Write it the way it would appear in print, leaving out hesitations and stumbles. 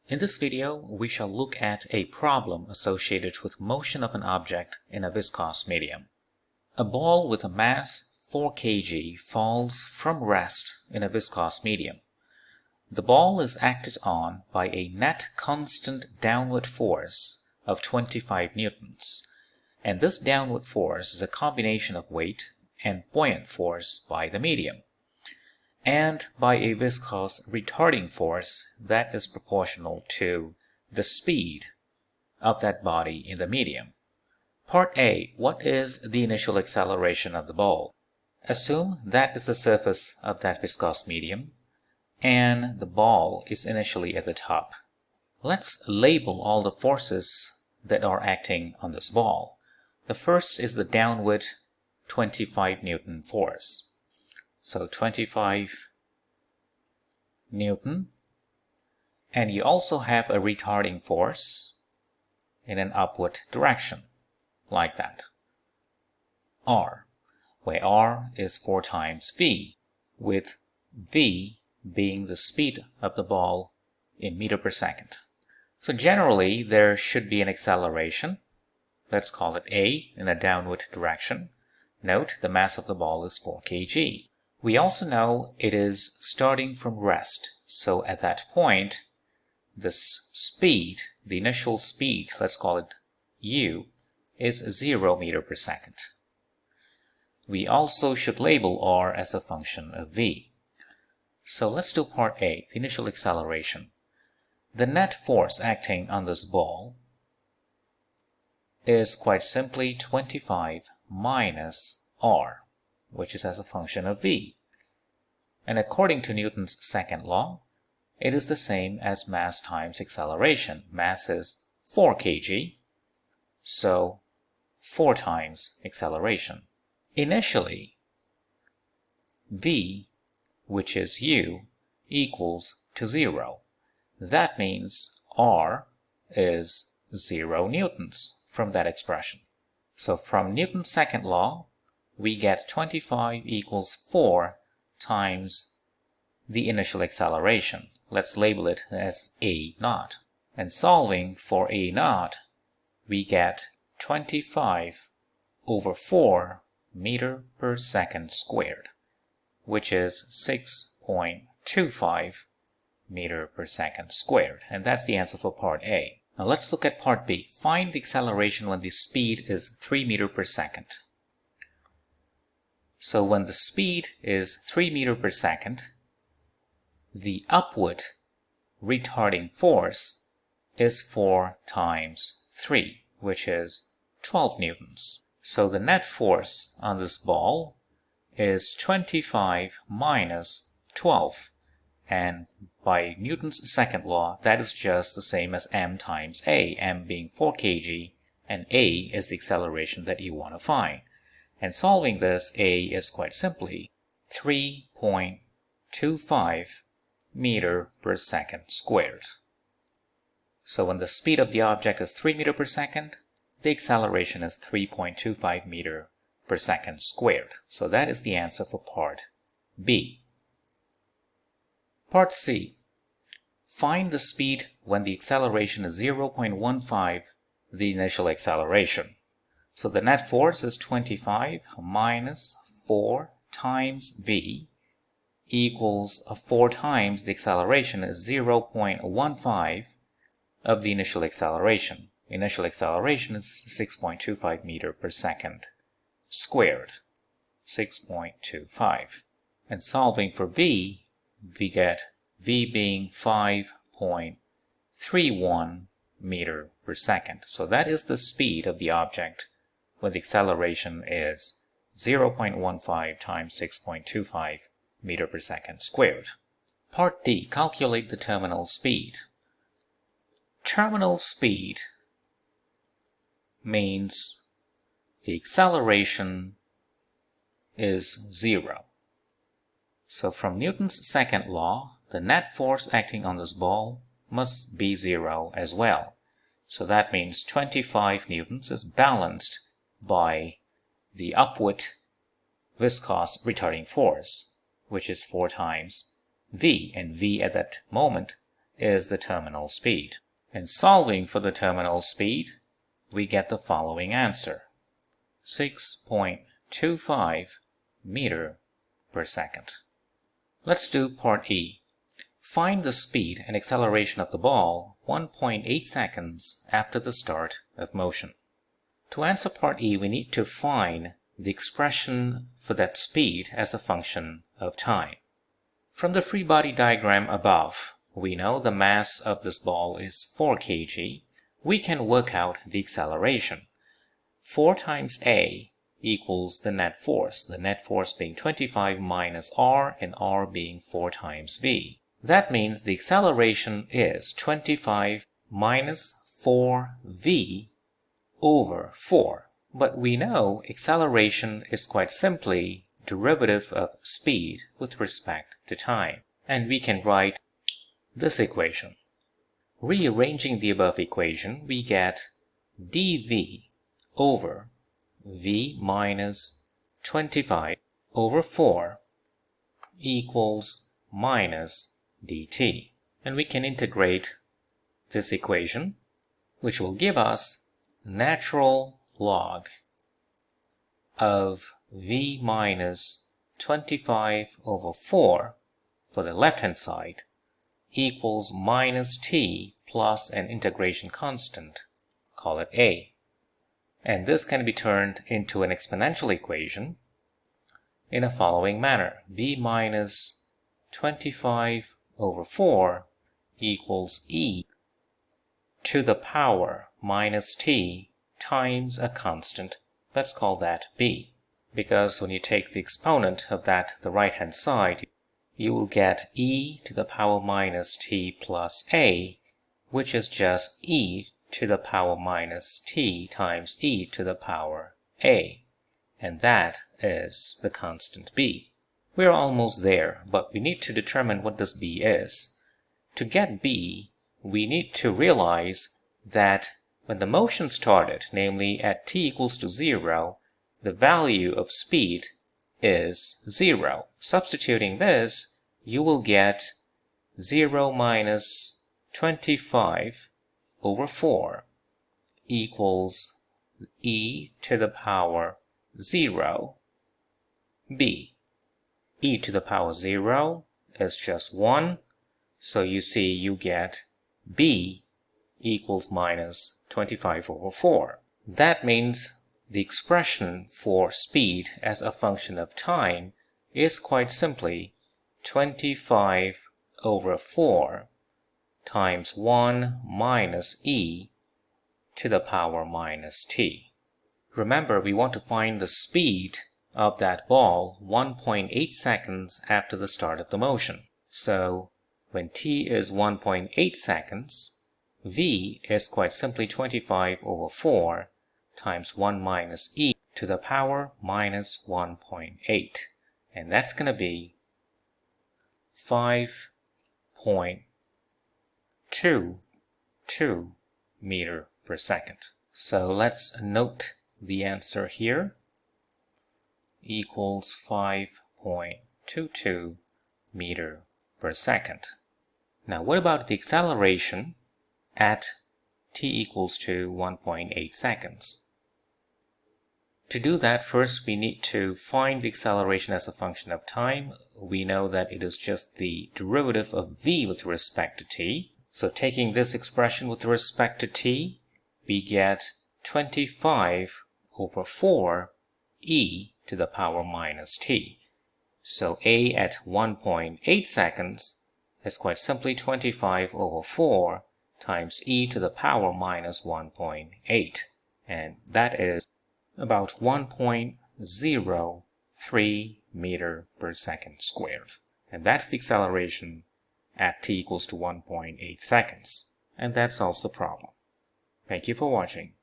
In this video, we shall look at a problem associated with motion of an object in a viscous medium. A ball with a mass 4 kg falls from rest in a viscous medium. The ball is acted on by a net constant downward force of 25 newtons, and this downward force is a combination of weight and buoyant force by the medium, and by a viscous retarding force that is proportional to the speed of that body in the medium. Part A. What is the initial acceleration of the ball? Assume that is the surface of that viscous medium, and the ball is initially at the top. Let's label all the forces that are acting on this ball. The first is the downward 25 Newton force. So 25 Newton, and you also have a retarding force in an upward direction, like that. R, where R is 4 times V, with V being the speed of the ball in meter per second. So generally there should be an acceleration. Let's call it A in a downward direction. Note the mass of the ball is 4 kg. We also know it is starting from rest. So at that point, the speed, the initial speed, let's call it U, is 0 meter per second. We also should label R as a function of V. So let's do part A, the initial acceleration. The net force acting on this ball is quite simply 25 minus R, which is as a function of V. And according to Newton's second law, it is the same as mass times acceleration. Mass is 4 kg, so 4 times acceleration. Initially, V, which is U, equals to 0. That means R is 0 newtons from that expression. So from Newton's second law, we get 25 equals 4 times the initial acceleration. Let's label it as A naught. And solving for A naught, we get 25 over 4 meter per second squared, which is 6.25 meter per second squared. And that's the answer for part A. Now let's look at part B. Find the acceleration when the speed is 3 meter per second. So when the speed is 3 meter per second, the upward retarding force is 4 times 3, which is 12 newtons. So the net force on this ball is 25 minus 12. And by Newton's second law, that is just the same as m times a, m being 4 kg, and a is the acceleration that you want to find. And solving this, a is quite simply 3.25 meter per second squared. So when the speed of the object is 3 meter per second, the acceleration is 3.25 meter per second squared. So that is the answer for part B. Part C. Find the speed when the acceleration is 0.15 the initial acceleration. So the net force is 25 minus 4 times V equals 4 times the acceleration is 0.15 of the initial acceleration. Initial acceleration is 6.25 meter per second squared. 6.25. And solving for V, we get V being 5.31 meter per second. So that is the speed of the object when the acceleration is 0.15 times 6.25 meter per second squared. Part D. Calculate the terminal speed. Terminal speed means the acceleration is 0. So from Newton's second law, the net force acting on this ball must be 0 as well. So that means 25 newtons is balanced by the upward viscous retarding force, which is 4 times V, and V at that moment is the terminal speed. And solving for the terminal speed, we get the following answer: 6.25 meter per second. Let's do part E. Find the speed and acceleration of the ball 1.8 seconds after the start of motion. To answer part E, we need to find the expression for that speed as a function of time. From the free body diagram above, we know the mass of this ball is 4 kg. We can work out the acceleration. 4 times A equals the net force being 25 minus R, and R being 4 times V. That means the acceleration is 25 minus 4V over 4. But we know acceleration is quite simply derivative of speed with respect to time. And we can write this equation. Rearranging the above equation, we get dV over V minus 25 over 4 equals minus dt. And we can integrate this equation, which will give us natural log of V minus 25 over 4 for the left-hand side equals minus t plus an integration constant, call it a. And this can be turned into an exponential equation in a following manner. V minus 25 over 4 equals e to the power minus t times a constant. Let's call that b, because when you take the exponent of that to the right-hand side, you will get e to the power minus t plus a, which is just e to the power minus t times e to the power a. And that is the constant b. We're almost there, but we need to determine what this b is. To get b, we need to realize that when the motion started, namely at t equals to 0, the value of speed is 0. Substituting this, you will get 0 minus 25 over 4 equals e to the power 0 b. E to the power 0 is just 1, so you see you get b equals minus 25 over 4. That means the expression for speed as a function of time is quite simply 25 over 4 times 1 minus e to the power minus t. Remember, we want to find the speed of that ball 1.8 seconds after the start of the motion. So when t is 1.8 seconds, v is quite simply 25 over 4 times 1 minus e to the power minus 1.8. And that's going to be 5.22 meter per second. So let's note the answer here, equals 5.22 meter per second. Now what about the acceleration at t equals to 1.8 seconds? To do that, first we need to find the acceleration as a function of time. We know that it is just the derivative of v with respect to t. So taking this expression with respect to t, we get 25 over 4 e to the power minus t. So a at 1.8 seconds is quite simply 25 over 4 times e to the power minus 1.8. And that is about 1.03 meter per second squared. And that's the acceleration at t equals to 1.8 seconds. And that solves the problem. Thank you for watching.